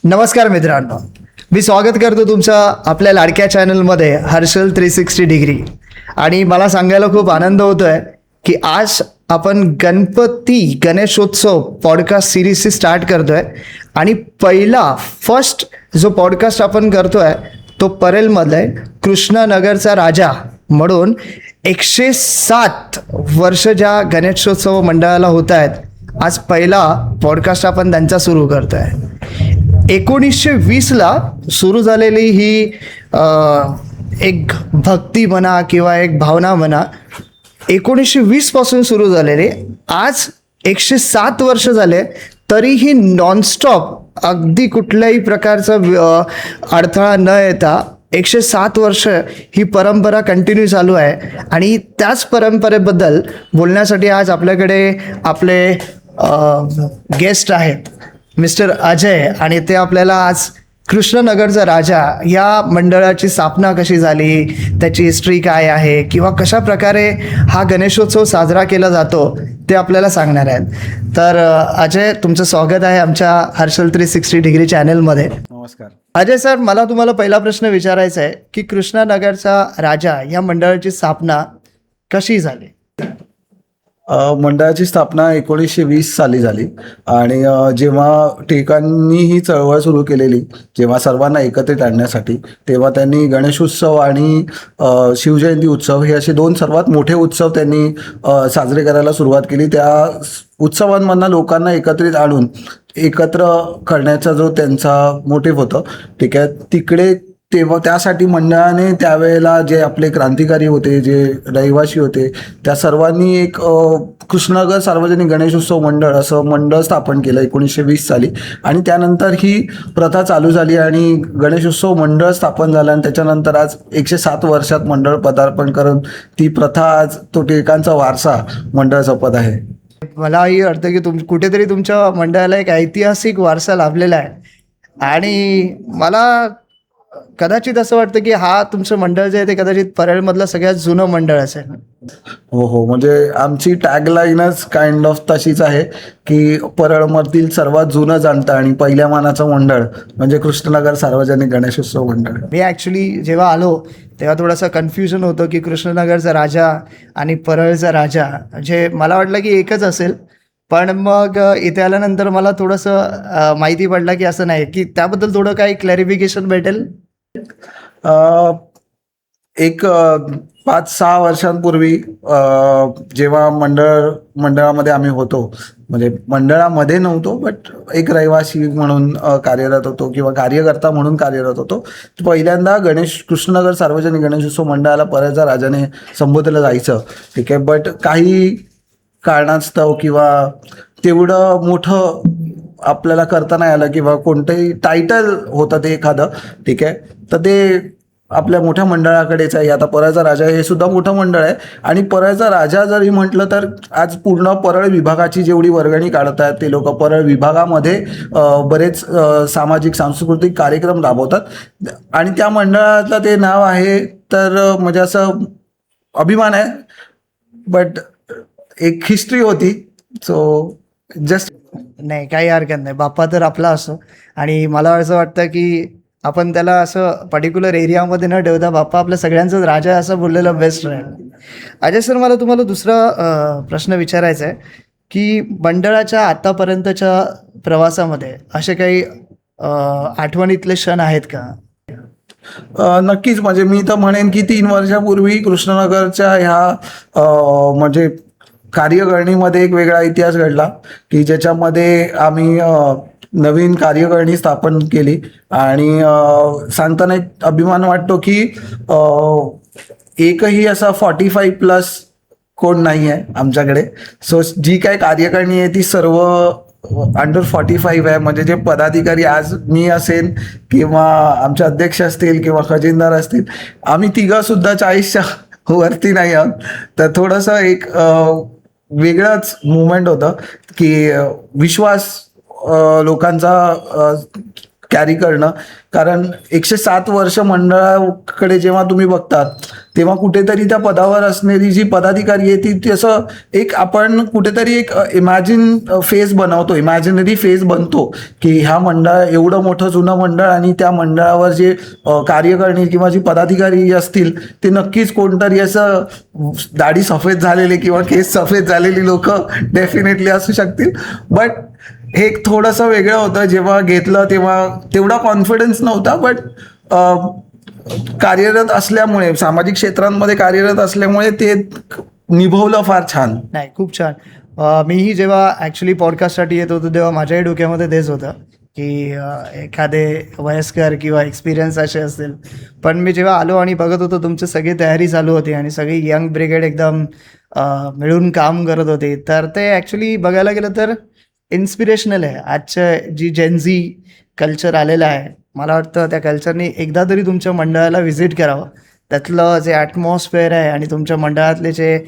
नमस्कार मित्रांनो, मी स्वागत करतो तुमचं आपल्या लाडक्या चॅनलमध्ये हर्षल 360 डिग्री. आणि मला सांगायला खूप आनंद होतोय की आज आपण गणेशोत्सव पॉडकास्ट सिरीजची स्टार्ट करतोय. आणि फर्स्ट जो पॉडकास्ट आपण करतोय तो परेलमधला आहे. कृष्णनगरचा राजा म्हणून 107 वर्ष ज्या गणेशोत्सव मंडळाला होत आहेत, आज पहिला पॉडकास्ट आपण त्यांचा सुरू करतोय. 1920ला सुरू झालेली ही एक भक्ती म्हणा किंवा एक भावना म्हणा, 1920 पासून सुरू झालेली आज 107 वर्ष झाले, तरीही नॉनस्टॉप अगदी कुठल्याही प्रकारचा अडथळा न येता 107 वर्ष ही परंपरा कंटिन्यू चालू आहे. आणि त्याच परंपरेबद्दल बोलण्यासाठी आज आपल्याकडे आपले गेस्ट आहेत मिस्टर अजय. आणि ते आपल्याला आज कृष्णनगरचा राजा या मंडळाची स्थापना कशी झाली, त्याची हिस्ट्री काय आहे, किंवा कशा प्रकारे हा गणेशोत्सव साजरा केला जातो ते आपल्याला सांगणार आहेत. तर अजय, तुमचं स्वागत आहे आमच्या हर्षल 360 डिग्री चॅनलमध्ये. नमस्कार. अजय सर, मला तुम्हाला पहिला प्रश्न विचारायचा आहे की कृष्णनगरचा राजा या मंडळाची स्थापना कशी झाली? मंडळाची स्थापना 1920 साली झाली. आणि जेव्हा टिळकांनी ही चळवळ सुरू केलेली, जेव्हा सर्वांना एकत्रित आणण्यासाठी, तेव्हा त्यांनी गणेशोत्सव आणि शिवजयंती उत्सव हे असे दोन सर्वात मोठे उत्सव त्यांनी साजरे करायला सुरुवात केली. त्या उत्सवांमधनं लोकांना एकत्रित आणून एकत्र करण्याचा जो त्यांचा मोटिव्ह होता, ठीक आहे, तिकडे तेव्हा त्यासाठी मंडळाने त्यावेळेला जे आपले क्रांतिकारी होते, जे रहिवासी होते, त्या सर्वांनी एक कृष्णनगर सार्वजनिक गणेशोत्सव मंडळ असं मंडळ स्थापन केलं 1920 साली. आणि त्यानंतर ही प्रथा चालू झाली आणि गणेशोत्सव मंडळ स्थापन झालं. आणि त्याच्यानंतर आज 107 वर्षात मंडळ पदार्पण करून ती प्रथा आज तो टिळकांचा वारसा मंडळ जपत आहे. मलाही वाटतं की कुठेतरी तुमच्या मंडळाला एक ऐतिहासिक वारसा लाभलेला आहे. आणि मला कदाचित असं वाटतं की हा तुमचं मंडळ जे आहे ते कदाचित परेलमधलं सगळ्यात जुनं मंडळ असेल. हो, म्हणजे आमची टॅगलाईनच काइंड ऑफ तशीच आहे की परळमधील सर्वात जुनं जाणतं आणि पहिल्या मानाचं मंडळ म्हणजे कृष्णनगर सार्वजनिक गणेशोत्सव मंडळ. मी ॲक्च्युली जेव्हा आलो तेव्हा थोडंसं कन्फ्युजन होतं की कृष्णनगरचा राजा आणि परळचा राजा, जे मला वाटलं की एकच असेल. पण मग इथे आल्यानंतर मला थोडंसं माहिती पडलं की असं नाही, की त्याबद्दल थोडं काही क्लॅरिफिकेशन भेटेल? एक 5-6 वर्षांपूर्वी जेव्हा मंडळामध्ये आम्ही होतो, म्हणजे मंडळामध्ये नव्हतो बट एक रहिवासी म्हणून कार्यरत होतो किंवा कार्यकर्ता म्हणून कार्यरत होतो, पहिल्यांदा कृष्णनगर सार्वजनिक गणेशोत्सव मंडळाला परळचा राजाने संबोधलं जायचं, ठीक आहे. बट काही कारणास्तव किंवा तेवढं मोठं आपल्याला करता नाही आलं किंवा कोणतंही टायटल होतं ते एखादं, ठीक आहे, तर ते आपल्या मोठ्या मंडळाकडेच आहे. आता परळचा राजा हे सुद्धा मोठं मंडळ आहे. आणि परळचा राजा जरी म्हटलं तर आज पूर्ण परळ विभागाची जेवढी वर्गणी काढत आहेत ते लोक परळ विभागामध्ये बरेच सामाजिक सांस्कृतिक कार्यक्रम राबवतात. आणि त्या मंडळातलं ते नाव आहे, तर म्हणजे असं अभिमान आहे. बट एक हिस्ट्री होती, सो जस्ट नाही, काही हरकत नाही. बाप्पा तर आपला असो. आणि मला असं वाटतं की आपण त्याला असं पर्टिक्युलर एरियामध्ये न ठेवता बाप्पा आपल्या सगळ्यांचाच राजा आहे असं बोललेलं बेस्ट राहील. अजय सर, मला तुम्हाला दुसरा प्रश्न विचारायचा आहे की मंडळाच्या आतापर्यंतच्या प्रवासामध्ये असे काही आठवणीतले क्षण आहेत का? नक्कीच. म्हणजे मी तर म्हणेन की 3 वर्षापूर्वी कृष्णनगरच्या ह्या म्हणजे कार्यकारिणीमध्ये एक वेगळा इतिहास घडला की ज्याच्यामध्ये आम्ही नवीन कार्यकारिणी स्थापन केली. आणि सांगताना एक अभिमान वाटतो की एकही असा 45+ कोण नाही आहे आमच्याकडे. सो जी काय कार्यकारिणी आहे ती सर्व अंडर 45 आहे. म्हणजे जे पदाधिकारी आज मी असेल किंवा आमचे अध्यक्ष असतील किंवा खजिनदार असतील, आम्ही तिघंसुद्धा 40च्या वरती नाही आहोत. तर थोडंसं एक वेगळंच मुवमेंट होतं की विश्वास लोकांचा कॅरी करणं. कारण 107 वर्ष मंडळाकडे जेव्हा तुम्ही बघतात तेव्हा कुठेतरी त्या पदावर असणारी जी पदाधिकारी आहे ती असं एक आपण कुठेतरी एक इमॅजिन फेस बनवतो, इमॅजिनरी फेस बनतो की ह्या मंडळ एवढं मोठं जुनं मंडळ आणि त्या मंडळावर जे कार्यकारिणी किंवा जी पदाधिकारी असतील ते नक्कीच कोणतरी असं दाढी सफेद झालेले किंवा केस सफेद झालेली लोक डेफिनेटली असू शकतील. बट हे एक थोडंसं वेगळं होतं. जेव्हा घेतलं तेव्हा तेवढा कॉन्फिडन्स नव्हता, बट कार्यरत असल्यामुळे, सामाजिक क्षेत्रांमध्ये कार्यरत असल्यामुळे ते निभवलं फार छान. नाही, खूप छान. मीही जेव्हा ॲक्च्युली पॉडकास्टसाठी येत होतो तेव्हा माझ्याही डोक्यामध्ये तेच होतं की एखादे वयस्कर किंवा एक्सपिरियन्स असे असतील. पण मी जेव्हा आलो आणि बघत होतो तुमची सगळी तयारी चालू होती आणि सगळी यंग ब्रिगेड एकदम मिळून काम करत होते, तर ते ॲक्च्युली बघायला गेलं तर इन्स्पिरेशनल आहे. आजचं जी जेनझी कल्चर आलेलं आहे, मला वाटतं त्या कल्चरनी एकदा तरी तुमच्या मंडळाला व्हिजिट करावं. त्यातलं जे ॲटमॉस्फिअर आहे आणि तुमच्या मंडळातले जे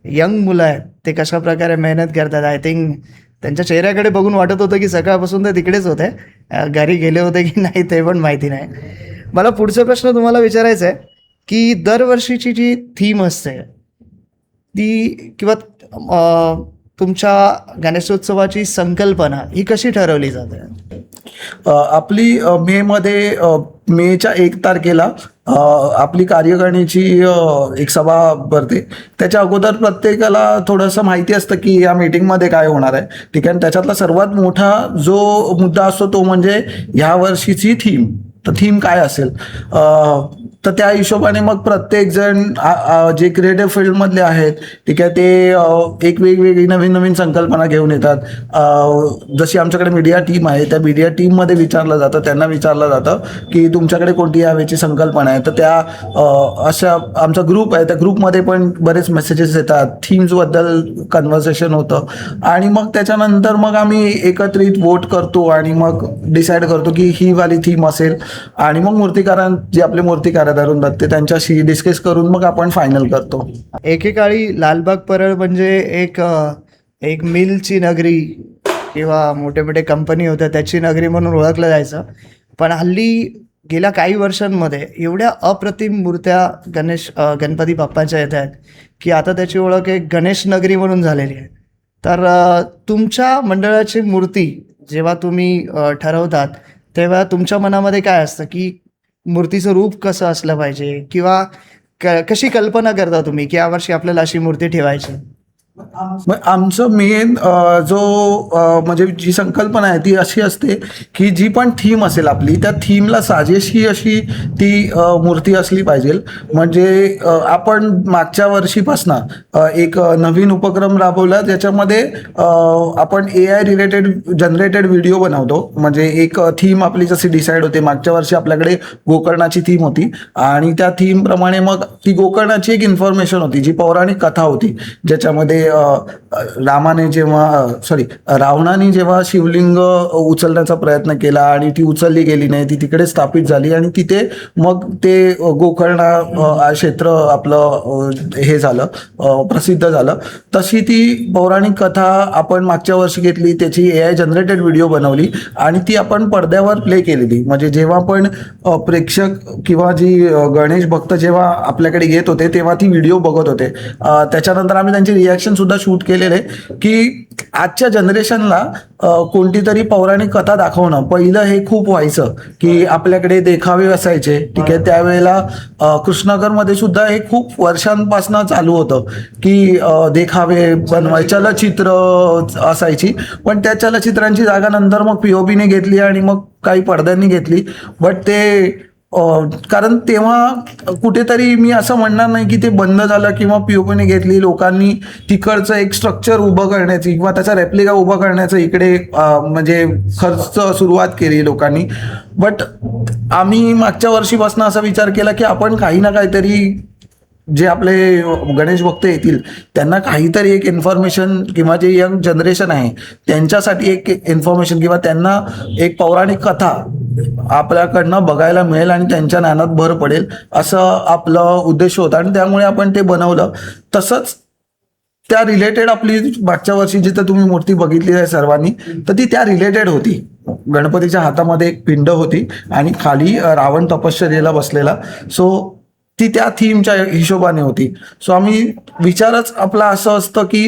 यंग मुलं आहेत ते कशा प्रकारे मेहनत करतात. आय थिंक त्यांच्या चेहऱ्याकडे बघून वाटत होतं की सकाळपासून ते तिकडेच होते, घरी गेले होते की नाही ते पण माहिती नाही. मला पुढचा प्रश्न तुम्हाला विचारायचा आहे की दरवर्षीची जी थीम असते ती किंवा तुमच्या गणेशोत्सवाची संकल्पना ही कशी ठरवली जाते? आपली मेच्या 1 तारखेला आपली कार्यकारिणीची एक सभा भरते. त्याच्या अगोदर प्रत्येकाला थोडंसं माहिती असतं की या मीटिंगमध्ये काय होणार आहे, ठीक आहे. त्याच्यातला सर्वात मोठा जो मुद्दा असतो तो म्हणजे ह्या वर्षीची थीम. तर थीम काय असेल, तर त्या हिशोबाने मग प्रत्येकजण जे क्रिएटिव्ह फील्डमधले आहेत, ठीक आहे, ते एक वेगवेगळी नवीन नवीन संकल्पना घेऊन येतात. जशी आमच्याकडे मीडिया टीम आहे, त्या मीडिया टीममध्ये त्यांना विचारलं जातं की तुमच्याकडे कोणती यावेळची संकल्पना आहे. तर त्या अशा आमचा ग्रुप आहे, त्या ग्रुपमध्ये पण बरेच मेसेजेस येतात, थीम्सबद्दल कन्व्हर्सेशन होतं आणि मग त्याच्यानंतर मग आम्ही एकत्रित वोट करतो आणि मग डिसाईड करतो की ही वाली थीम असेल आणि मग जे आपले मूर्तिकार धरून जाते त्यांच्याशी डिस्कस करून मग आपण फायनल करतो. एकेकाळी लालबाग परळ म्हणजे एक मिलची नगरी किंवा मोठे मोठे कंपनी होत्या त्याची नगरी म्हणून ओळखलं जायचं. पण हल्ली गेल्या काही वर्षांमध्ये एवढ्या अप्रतिम मूर्त्या गणपती बाप्पाच्या येत आहेत की आता त्याची ओळख एक गणेश नगरी म्हणून झालेली आहे. तर तुमच्या मंडळाची मूर्ती जेव्हा तुम्ही ठरवतात तेव्हा तुमच्या मनामध्ये काय असतं की मूर्तीचं रूप कसं असलं पाहिजे किंवा कशी कल्पना करता तुम्ही की यावर्षी आपल्याला अशी मूर्ती ठेवायची? आमचं मेन म्हणजे जी संकल्पना आहे ती अशी असते की जी पण थीम असेल आपली त्या थीमला साजेशी अशी ती मूर्ती असली पाहिजे. म्हणजे आपण मागच्या वर्षीपासनं एक नवीन उपक्रम राबवला ज्याच्यामध्ये आपण AI रिलेटेड जनरेटेड व्हिडिओ बनवतो. म्हणजे एक थीम आपली जशी डिसाईड होते. मागच्या वर्षी आपल्याकडे गोकर्णाची थीम होती आणि त्या थीमप्रमाणे मग ती गोकर्णाची एक इन्फॉर्मेशन होती जी पौराणिक कथा होती, ज्याच्यामध्ये रावणाने जेव्हा शिवलिंग उचलण्याचा प्रयत्न केला आणि ती उचलली गेली नाही, ती तिकडे स्थापित झाली आणि तिथे मग ते गोकर्ण क्षेत्र आपलं हे झालं, प्रसिद्ध झालं. तशी ती पौराणिक कथा आपण मागच्या वर्षी घेतली, त्याची AI जनरेटेड व्हिडिओ बनवली आणि ती आपण पडद्यावर प्ले केलेली. म्हणजे जेव्हा पण प्रेक्षक किंवा जी गणेश भक्त जेव्हा आपल्याकडे येत होते तेव्हा ती व्हिडिओ बघत होते. त्याच्यानंतर आम्ही त्यांची रिॲक्शन सुद्धा शूट केलेले की आजच्या जनरेशनला कोणती तरी पौराणिक कथा दाखवणं. पहिलं हे खूप व्हायचं की आपल्याकडे देखावे असायचे, ठीक आहे. त्यावेळेला कृष्णनगरमध्ये सुद्धा हे खूप वर्षांपासून चालू होतं की देखावे बनवाय, चलचित्र असायची. पण त्या चलचित्रांची जागा नंतर मग POPने घेतली आणि मग काही पडद्यांनी घेतली. बट ते कारण तेव्हा कुठेतरी मी असं म्हणणार नाही की ते बंद झालं किंवा POPने घेतली. लोकांनी तिकडचं एक स्ट्रक्चर उभं करण्याची किंवा त्याचा रेप्लिका उभा करण्याचं इकडे म्हणजे खर्च सुरुवात केली लोकांनी. बट आम्ही मागच्या वर्षीपासून असा विचार केला की आपण काही ना काहीतरी जे आपले गणेश भक्त येतील त्यांना काहीतरी एक इन्फॉर्मेशन किंवा जे यंग जनरेशन आहे त्यांच्यासाठी एक इन्फॉर्मेशन किंवा त्यांना एक पौराणिक कथा आपल्याकडनं बघायला मिळेल आणि त्यांच्या ज्ञानात भर पडेल असं आपलं उद्देश होता आणि त्यामुळे आपण ते बनवलं. तसंच त्या रिलेटेड आपली मागच्या वर्षी जिथं तुम्ही मूर्ती बघितली आहे सर्वांनी, तर ती त्या रिलेटेड होती. गणपतीच्या हातामध्ये एक पिंड होती आणि खाली रावण तपश्चर्येला बसलेला. सो ती त्या थीमच्या हिशोबाने होती. सो आम्ही विचारच आपला असं असतं की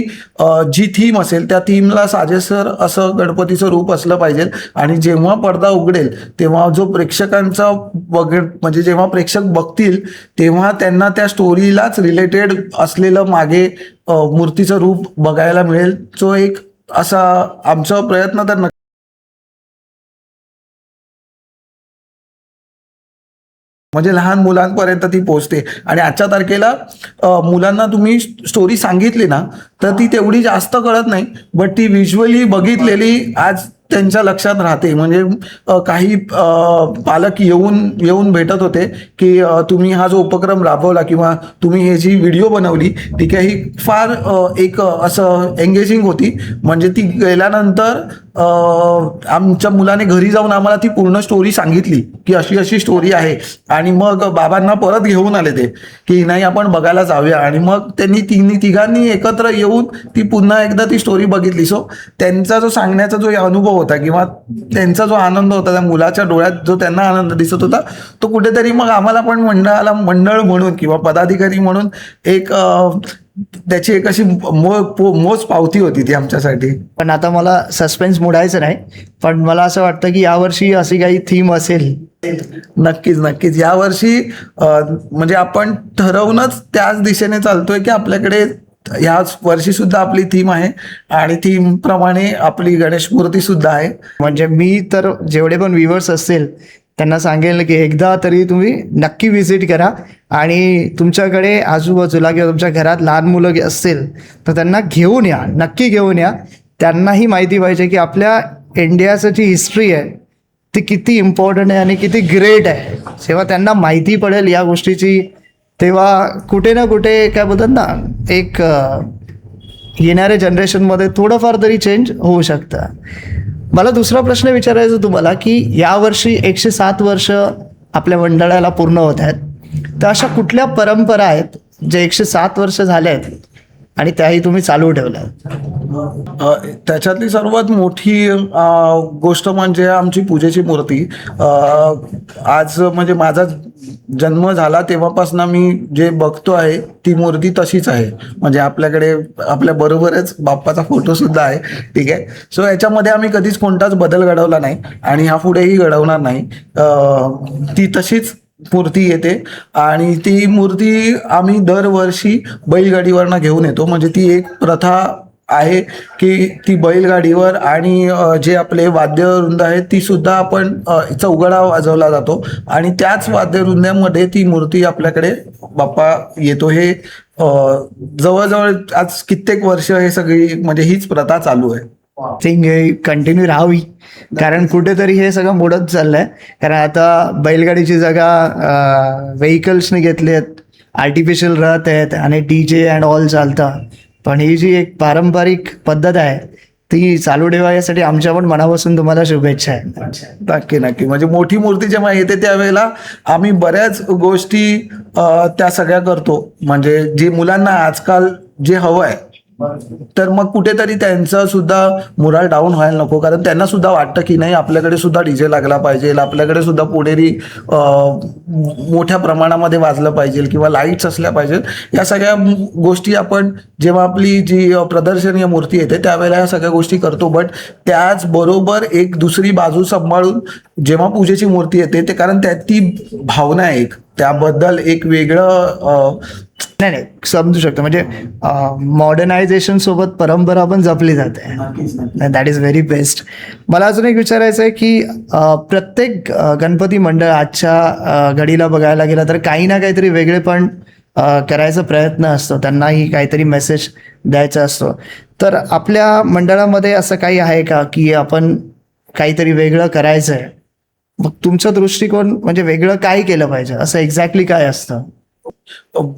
जी थीम असेल त्या थीमला साजेसर असं गणपतीचं रूप असलं पाहिजे. आणि जेव्हा पडदा उघडेल तेव्हा जो प्रेक्षकांचा म्हणजे जेव्हा प्रेक्षक बघतील तेव्हा त्यांना त्या स्टोरीलाच रिलेटेड असलेलं मागे मूर्तीचं रूप बघायला मिळेल. जो एक असा आमचा प्रयत्न तर म्हणजे लहान मुलांपर्यंत ती पोहोचते. आणि आजच्या तारखेला मुलांना तुम्ही स्टोरी सांगितली ना तर ती तेवढी जास्त कळत नाही, बट ती व्हिज्युअली बघितलेली आज त्यांच्या लक्षात राहते. म्हणजे काही पालक येऊन भेटत होते की तुम्ही हा जो उपक्रम राबवला किंवा तुम्ही हे जी व्हिडिओ बनवली ठीक आहे ही फार एक असं एंगेजिंग होती. म्हणजे ती गेल्यानंतर आमच्या मुलाने घरी जाऊन आम्हाला ती पूर्ण स्टोरी सांगितली की अशी अशी स्टोरी आहे. आणि मग बाबांना परत घेऊन आले ते की नाही आपण बघायला जाऊया. आणि मग त्यांनी तिघांनी एकत्र येऊन ती पुन्हा एकदा ती स्टोरी बघितली. सो त्यांचा जो सांगण्याचा जो अनुभव होता किंवा त्यांचा जो आनंद होता त्या मुलाच्या डोळ्यात जो त्यांना आनंद दिसत होता तो कुठेतरी मग आम्हाला पण मंडळ म्हणून किंवा पदाधिकारी म्हणून एक त्याची एक अशी मोज पावती होती ती आमच्यासाठी. पण आता मला सस्पेन्स मोडायचं नाही, पण मला असं वाटतं की यावर्षी अशी काही थीम असेल. नक्कीच यावर्षी म्हणजे आपण ठरवूनच त्याच दिशेने चालतोय की आपल्याकडे याच वर्षी सुद्धा आपली थीम आहे आणि थीम प्रमाणे आपली गणेश मूर्ती सुद्धा आहे. म्हणजे मी तर जेवढे पण व्ह्युअर्स असतील त्यांना सांगेल की एकदा तरी तुम्ही नक्की व्हिजिट करा. आणि तुमच्याकडे आजूबाजूला किंवा तुमच्या घरात लहान मुलं असतील तर त्यांना घेऊन या, नक्की घेऊन या. त्यांनाही माहिती पाहिजे की आपल्या इंडियाचं जी हिस्ट्री आहे ती किती इम्पॉर्टंट आहे आणि किती ग्रेट आहे. जेव्हा त्यांना माहिती पडेल या गोष्टीची तेव्हा कुठे ना कुठे काय बोलतात ना एक येणाऱ्या जनरेशनमध्ये थोडंफार तरी चेंज होऊ शकतं. मला दुसरा प्रश्न विचारायचा तुम्हाला की यावर्षी 107 वर्ष आपल्या मंडळाला पूर्ण होत आहेत, तर अशा कुठल्या परंपरा आहेत जे 107 वर्ष झाले आहेत आणि त्याही तुम्ही चालू ठेवल्या? त्याच्यातली सर्वात मोठी गोष्ट म्हणजे आमची पूजेची मूर्ती. आज म्हणजे माझा जन्म झाला तेव्हापासून मी जे बघतो आहे ती मूर्ती तशीच आहे. म्हणजे आपल्याकडे आपल्या बरोबरच बाप्पाचा फोटो सुद्धा आहे ठीक आहे. सो याच्यामध्ये आम्ही कधीच कोणताच बदल घडवला नाही आणि हा पुढेही घडवणार नाही. ती तशीच मूर्ती येते आणि ती मूर्ती आम्ही दरवर्षी बैलगाडीवरनं घेऊन येतो. म्हणजे ती एक प्रथा आहे की ती बैलगाडीवर आणि जे आपले वाद्यवृंद आहेत ती सुद्धा आपण चौघडा वाजवला जातो आणि त्याच वाद्यवृंदामध्ये ती मूर्ती आपल्याकडे बाप्पा येतो. हे जवळजवळ आज कित्येक वर्ष हे सगळी म्हणजे हीच प्रथा चालू आहे. थिंक हे कंटिन्यू राहावी, कारण कुठेतरी हे सगळं मोडत चाललंय. कारण आता बैलगाडीची जागा व्हेकल्सने घेतली आहेत, आर्टिफिशियल रथ आहेत आणि DJ अँड ऑल चालतं. पण ही जी एक पारंपरिक पद्धत आहे ती चालू ठेवा यासाठी आमच्या पण मनापासून तुम्हाला शुभेच्छा आहेत. नक्की म्हणजे मोठी मूर्ती जेव्हा येते त्यावेळेला आम्ही बऱ्याच गोष्टी त्या सगळ्या करतो. म्हणजे जे मुलांना आजकाल जे हवं आहे तर मग कुठेतरी त्यांचं सुद्धा मोराल डाऊन व्हायला नको. कारण त्यांना सुद्धा वाटतं की नाही आपल्याकडे सुद्धा DJ लागला पाहिजे, आपल्याकडे सुद्धा पुढेरी मोठ्या प्रमाणामध्ये वाजलं पाहिजे किंवा लाईट्स असल्या पाहिजेत. या सगळ्या गोष्टी आपण जेव्हा आपली जी प्रदर्शनीय मूर्ती येते त्यावेळेला या सगळ्या गोष्टी करतो. बट त्याचबरोबर एक दुसरी बाजू सांभाळून जेव्हा पूजेची मूर्ती येते ते कारण त्यात ती भावना आहे एक त्याबद्दल एक वेगळं नाही समजू शकतो. म्हणजे मॉडर्नायझेशन सोबत परंपरा पण जपली जाते. That is very best. मला अजून एक विचारायचं आहे की प्रत्येक गणपती मंडळ आजच्या घडीला बघायला गेलं तर काही ना काहीतरी वेगळे पण करायचा प्रयत्न असतो, त्यांनाही काहीतरी मेसेज द्यायचा असतो. तर आपल्या मंडळामध्ये असं काही आहे का की आपण काहीतरी वेगळं करायचं आहे? मग तुमचा दृष्टिकोन म्हणजे वेगळं काय केलं पाहिजे असं एक्झॅक्टली काय असतं?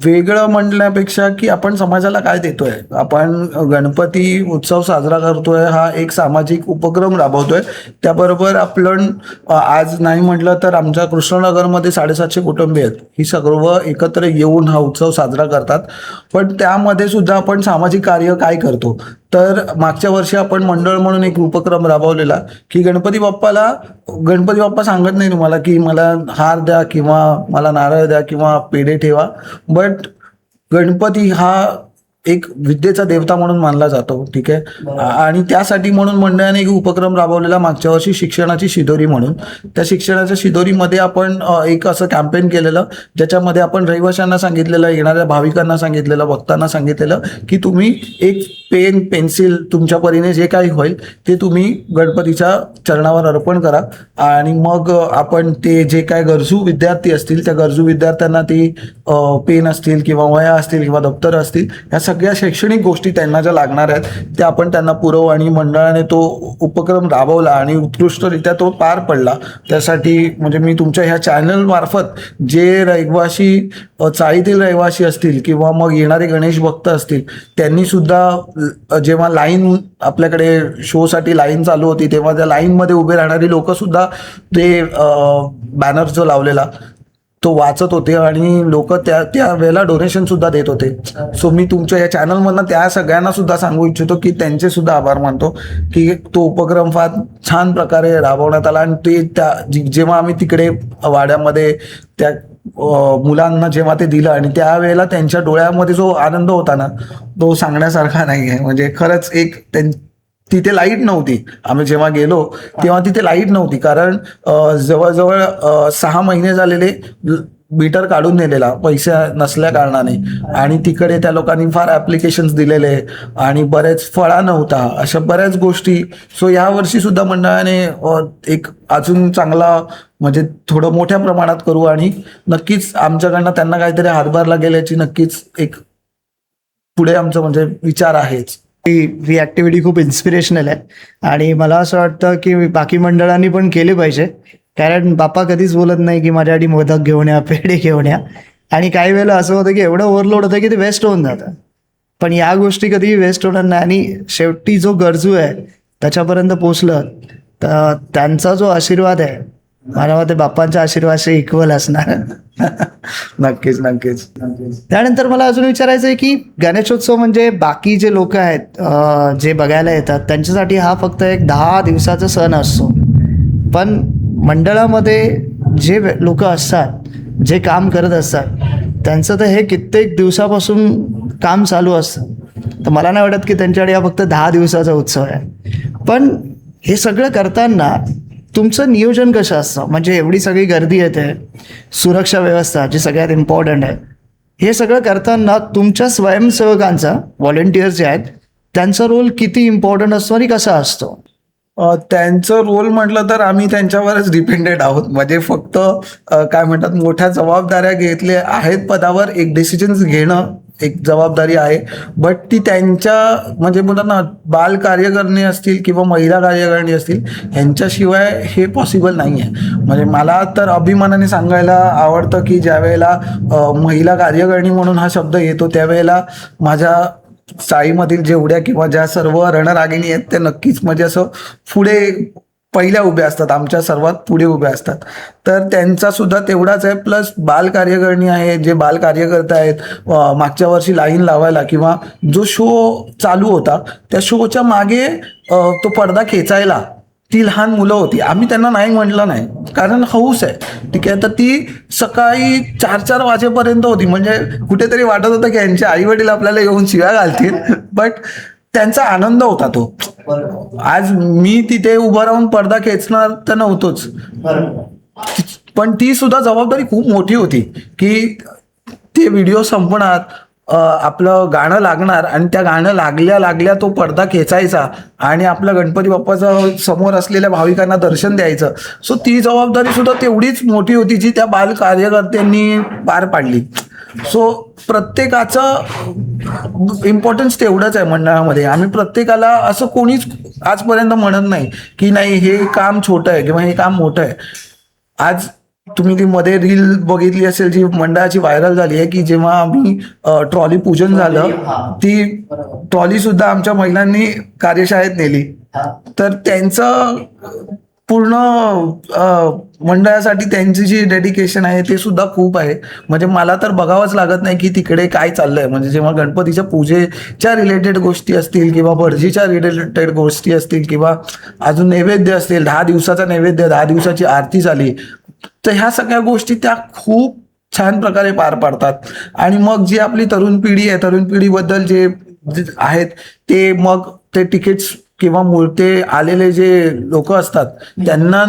वेगळं म्हणण्यापेक्षा की आपण समाजाला काय देतोय. आपण गणपती उत्सव साजरा करतोय, हा एक सामाजिक उपक्रम राबवतोय. त्याबरोबर आपण आज नाही म्हटलं तर आमच्या कृष्णनगरमध्ये 750 कुटुंबे आहेत, ही सर्व एकत्र येऊन हा उत्सव साजरा करतात. पण त्यामध्ये सुद्धा आपण सामाजिक कार्य काय करतो, तर मागच्या वर्षी आपण मंडळ म्हणून एक उपक्रम राबवलेला की गणपती बाप्पा सांगत नाही तुम्हाला की मला हार द्या किंवा मला नारळ द्या किंवा पेढे ठेवा, बट गणपती हा एक विद्येचा देवता म्हणून मानला जातो. ठीक आहे. आणि त्यासाठी म्हणून मंडळाने एक उपक्रम राबवलेला मागच्या वर्षी, शिक्षणाची शिदोरी म्हणून. त्या शिक्षणाच्या शिदोरीमध्ये आपण एक असं कॅम्पेन केलेलं, ज्याच्यामध्ये आपण रहिवाशांना सांगितलेलं, येणाऱ्या भाविकांना सांगितलेलं, भक्तांना सांगितलेलं की तुम्ही एक पेन, पेन्सिल, तुमच्या परीने जे काही होईल ते तुम्ही गणपतीच्या चरणावर अर्पण करा. आणि मग आपण ते जे काय गरजू विद्यार्थी असतील, त्या गरजू विद्यार्थ्यांना ती पेन असतील किंवा वह्या असतील किंवा दप्तर असतील, या सगळ्या शैक्षणिक गोष्टी त्यांना ज्या लागणार आहेत त्या आपण त्यांना पुरवू. आणि मंडळाने तो उपक्रम राबवला आणि उत्कृष्टरित्या तो पार पडला. त्यासाठी म्हणजे मी तुमच्या ह्या चॅनल मार्फत जे रहिवासी, चाळीतील रहिवासी असतील किंवा मग येणारे गणेश भक्त असतील, त्यांनी सुद्धा जेव्हा लाईन आपल्याकडे शोसाठी लाईन चालू होती तेव्हा त्या लाईनमध्ये उभे राहणारी लोक सुद्धा ते बॅनर जो लावलेला तो वाचत होते आणि लोक त्या वेळेला डोनेशन सुद्धा देत होते. सो मी तुमच्या या चॅनलमधनं त्या सगळ्यांना सुद्धा सांगू इच्छितो की त्यांचे सुद्धा आभार मानतो की तो उपक्रम फार छान प्रकारे राबवण्यात आला. आणि ते जेव्हा आम्ही तिकडे वाड्यामध्ये त्या मुलांना जेव्हा ते दिलं आणि त्यावेळेला त्यांच्या डोळ्यामध्ये जो आनंद होता ना, तो सांगण्यासारखा नाही आहे. म्हणजे खरंच तिथे लाईट नव्हती. आम्ही जेव्हा गेलो तेव्हा तिथे लाईट नव्हती, कारण जवळजवळ 6 महिने झालेले मीटर काढून नेलेला पैसे नसल्या कारणाने. आणि तिकडे त्या लोकांनी फार ॲप्लिकेशन्स दिलेले आणि बरेच फळा नव्हता, अशा बऱ्याच गोष्टी. सो या वर्षी सुद्धा मंडळाने एक अजून चांगला म्हणजे थोडं मोठ्या प्रमाणात करू आणि नक्कीच आमच्याकडनं त्यांना काहीतरी हातभार लागेल याची नक्कीच एक पुढे आमचं म्हणजे विचार आहेच. ही ॲक्टिव्हिटी खूप इन्स्पिरेशनल आहे आणि मला असं वाटतं की बाकी मंडळांनी पण केले पाहिजे. कारण बाप्पा कधीच बोलत नाही की माझ्यासाठी मोदक घेऊन या, पेढे घेऊन या. आणि काही वेळेला असं होतं की एवढं ओव्हरलोड होतं की ते वेस्ट होऊन जातं. पण या गोष्टी कधीही वेस्ट होणार नाही आणि शेवटी जो गरजू आहे त्याच्यापर्यंत पोचलं तर त्यांचा जो आशीर्वाद आहे, मला मते बाप्पांच्या आशीर्वादशी इक्वल असणार. नक्कीच नक्कीच. त्यानंतर मला अजून विचारायचं आहे की गणेशोत्सव म्हणजे बाकी जे लोक आहेत जे बघायला येतात त्यांच्यासाठी हा फक्त एक 10 दिवसाचा सण असतो. पण मंडळामध्ये जे लोक असतात, जे काम करत असतात, त्यांचं तर हे कित्येक दिवसापासून काम चालू असतं. तर मला नाही वाटत की त्यांच्याकडे हा फक्त 10 दिवसाचा उत्सव आहे. पण हे सगळं करताना तुमचं नियोजन कसं असतं? म्हणजे एवढी सगळी गर्दी येते, सुरक्षा व्यवस्था जी सगळ्यात इम्पॉर्टंट आहे, हे सगळं करताना तुमच्या स्वयंसेवकांचा, व्हॉलेंटियर्स जे आहेत, त्यांचा रोल किती इम्पॉर्टंट असतो आणि कसा असतो? त्यांचं रोल म्हटलं तर आम्ही त्यांच्यावरच डिपेंडेड आहोत. म्हणजे फक्त काय म्हणतात, मोठ्या जबाबदाऱ्या घेतल्या आहेत पदावर, एक डिसिजन्स घेणं एक जबाबदारी आहे. बट ती त्यांच्या म्हणजे म्हणतात ना, बाल कार्यकर्णी असतील किंवा महिला कार्यकारिणी असतील, यांच्याशिवाय हे पॉसिबल नाही आहे. म्हणजे मला तर अभिमानाने सांगायला आवडतं की ज्या वेळेला महिला कार्यकारिणी म्हणून हा शब्द येतो त्यावेळेला माझ्या चाळीमधील जेवढ्या किंवा ज्या सर्व रणरागिणी आहेत त्या नक्कीच म्हणजे असं पुढे पहिल्या उभ्या असतात, आमच्या सर्वात पुढे उभ्या असतात. तर त्यांचा सुद्धा तेवढाच आहे. प्लस बाल कार्यकारिणी आहे, जे बाल कार्यकर्ते आहेत, मागच्या वर्षी लाईन लावायला किंवा जो शो चालू होता त्या शोच्या मागे तो पडदा खेचायला ती लहान मुलं होती. आम्ही त्यांना नाही म्हटलं नाही, कारण हौस आहे. ठीक आहे. तर ती सकाळी 4-4 वाजेपर्यंत होती. म्हणजे कुठेतरी वाटत होतं की यांचे आई वडील आपल्याला येऊन शिव्या घालतील, बट त्यांचा आनंद होता तो. आज मी तिथे उभं राहून पडदा खेचणार तर नव्हतोच, पण ती सुद्धा जबाबदारी खूप मोठी होती की ते व्हिडिओ संपणार, आपलं गाणं लागणार आणि त्या गाणं लागल्या तो पडदा खेचायचा आणि आपल्या गणपती बाप्पाचं समोर असलेल्या भाविकांना दर्शन द्यायचं. सो ती जबाबदारी सुद्धा तेवढीच मोठी होती जी त्या बाल कार्यकर्त्यांनी पार पाडली. सो प्रत्येकाचं इम्पॉर्टन्स तेवढंच आहे मंडळामध्ये. आम्ही प्रत्येकाला असं कोणीच आजपर्यंत म्हणत नाही की नाही हे काम छोटं आहे किंवा हे काम मोठं आहे. आज तुम्ही ती मध्ये रील बघितली असेल जी मंडळाची व्हायरल झाली आहे, की जेव्हा आम्ही ट्रॉली पूजन झालं, ती ट्रॉली सुद्धा आमच्या महिलांनी कार्यशाळेत नेली. तर त्यांचं पूर्ण मंडळासाठी त्यांची जी डेडिकेशन आहे ते सुद्धा खूप आहे. म्हणजे मला तर बघावंच लागत नाही की तिकडे काय चाललंय. म्हणजे जेव्हा गणपतीच्या पूजेच्या रिलेटेड गोष्टी असतील किंवा भटजीच्या रिलेटेड गोष्टी असतील किंवा अजून नैवेद्य असतील, 10 दिवसाचा नैवेद्य, 10 दिवसाची आरती झाली, तर ह्या सगळ्या गोष्टी त्या खूप छान प्रकारे पार पाडतात. आणि मग जी आपली तरुण पिढी आहे, तरुण पिढीबद्दल जे आहेत ते मग ते तिकीट्स किंवा मूर्ती आलेले जे लोक असतात त्यांना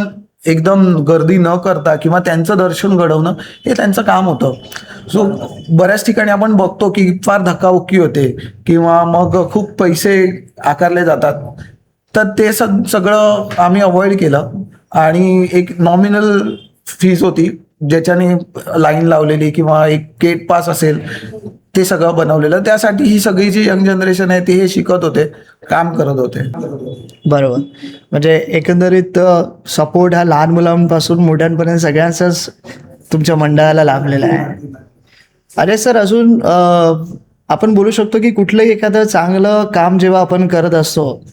एकदम गर्दी न करता किंवा त्यांचं दर्शन घडवणं हे त्यांचं काम होतं. सो बऱ्याच ठिकाणी आपण बघतो की फार धक्काबुक्की होते किंवा मग खूप पैसे आकारले जातात. तर ते सगळं आम्ही अवॉइड केलं आणि एक नॉमिनल फीज होती ज्याच्याने लाईन लावलेली किंवा एक गेट पास असेल ते सगळं बनवलेलं. त्यासाठी ही सगळी जी यंग जनरेशन आहे ते हे शिकत होते, काम करत होते. बरोबर. म्हणजे एकंदरीत सपोर्ट हा लहान मुलांपासून मोठ्यांपर्यंत सगळ्यांचाच तुमच्या मंडळाला लाभलेला आहे. अरे सर, अजून आपण बोलू शकतो की कुठलंही एखादं चांगलं काम जेव्हा आपण करत असतो